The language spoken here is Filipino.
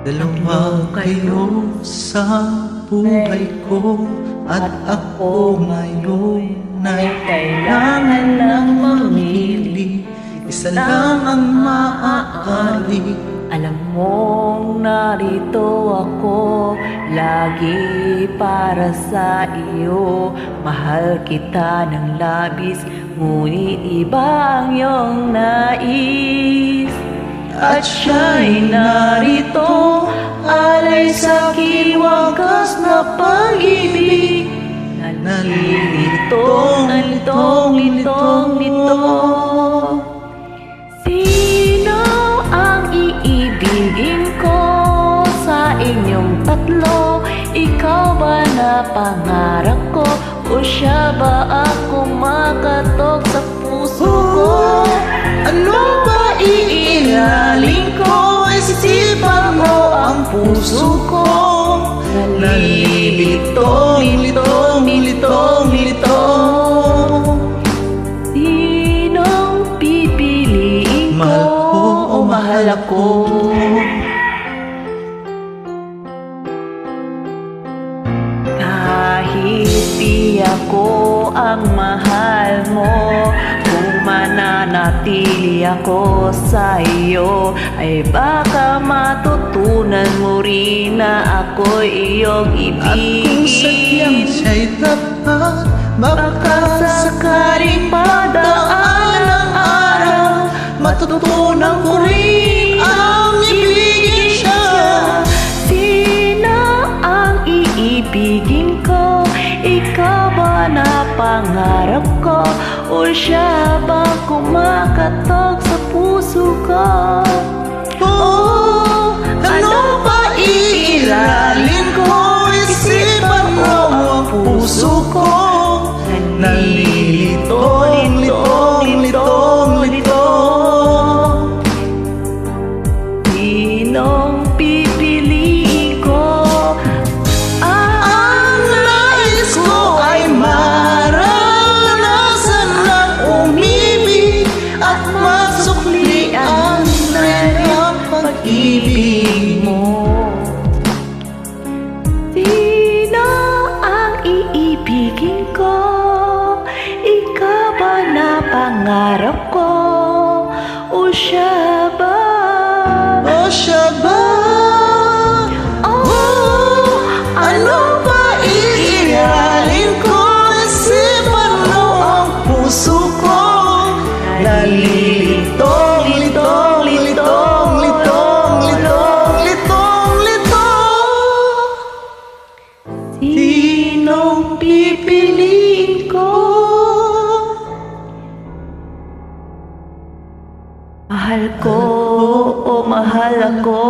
Dalawa kayo sa buhay ko, at ako ngayon ay kailangan ng mamili. Isa lang ang maaari. Alam mong narito ako lagi para sa iyo. Mahal kita ng labis, ngunit iba ang iyong nais. At siya'y narito, alay sa'king wagas na pag-ibig. Nalilitong, nalitong, litong, litong. Sino ang iibigin ko sa inyong tatlo? Ikaw ba na pangarap ko? O siya ba akong makatok sa puso ko? Ano ba iiralin ko? Isipan mo ang puso ko. Nalilitong, litong, litong, litong. Sinong pipiliin ko? Mahal ko o mahal ako? Kahit di ako ang mahal mo, kung mananatili ako sa iyo, ay baka matutunan mo rin na ako'y iyong At kung sadyang ibigin. siya'y tapat, baka Sakaling padaan ang araw, matutunan ko rin ang ibigin siya. Sino ang iibigin ko? Ikaw ba na pangarap ko? O siya ba kumakatok sa puso ko? Oh, ano ba iiralin ko? Isipan mo ang puso ko. Nalilitong, litong, litong, litong. Sinong pipiliin ko? Ang nais ko ay maranasan ng umibig at masukli ang ng pag-ibig mo. Sino ang iibigin ko? Ikaw ba na pangarap ko? O siya ba? O siya ba? Oh, ano ba iiralin ko? Isipan mo ang puso ko. Nalilitong, litong, litong, litong, litong, litong, litong. Sinong pipiliin ko? Mahal ko o mahal ako?